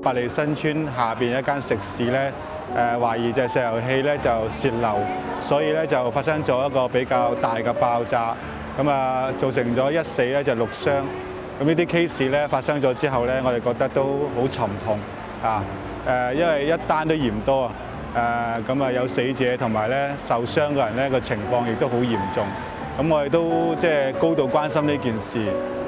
百利新村下邊一間食肆咧，懷疑就係石油氣咧就洩漏，所以咧就發生咗一個比較大嘅爆炸，咁啊造成咗一死咧就6傷。咁呢啲 case 咧發生咗之後咧，我哋覺得都好沉痛啊！因為一單都嫌多啊，咁啊有死者同埋咧受傷嘅人咧個情況亦都好嚴重。咁我哋都即係高度關心呢件事。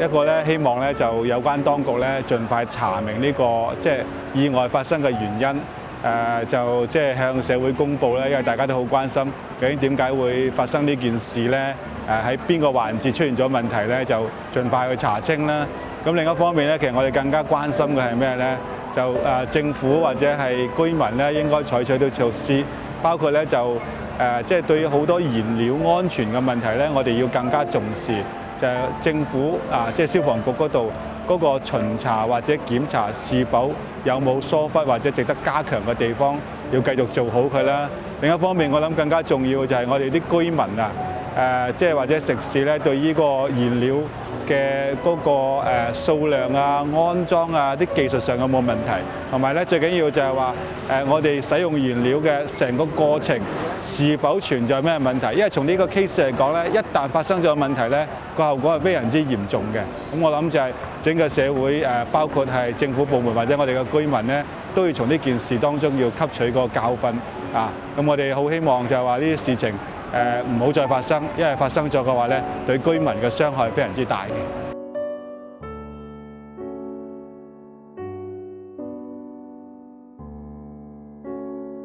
一個咧希望咧就有關當局咧盡快查明呢個即係意外發生嘅原因，就即係向社會公佈咧，因為大家都好關心究竟點解會發生呢件事咧？喺邊個環節出現咗問題咧，就盡快去查清啦。咁另一方面咧，其實我哋更加關心嘅係咩咧？就政府或者係居民咧，應該採取到措施，包括咧就即係對於好多燃料安全嘅問題咧，我哋要更加重視。就係政府即係消防局嗰度嗰個巡查或者檢查是否有冇疏忽或者值得加強嘅地方，要繼續做好佢啦。另一方面，我諗更加重要嘅就係我哋啲居民即係或者食肆咧，對呢個燃料嘅嗰個數量安裝啲技術上有冇問題，同埋咧最緊要就係話我哋使用燃料嘅成個過程是否存在咩問題？因為從呢個 case 嚟講咧，一旦發生咗問題咧，個後果係非常之嚴重嘅。咁我諗就係整個社會包括係政府部門或者我哋嘅居民咧，都要從呢件事當中要吸取個教訓啊！咁我哋好希望就係話呢啲事情唔好再發生，因為發生咗嘅話咧，對居民嘅傷害非常之大嘅。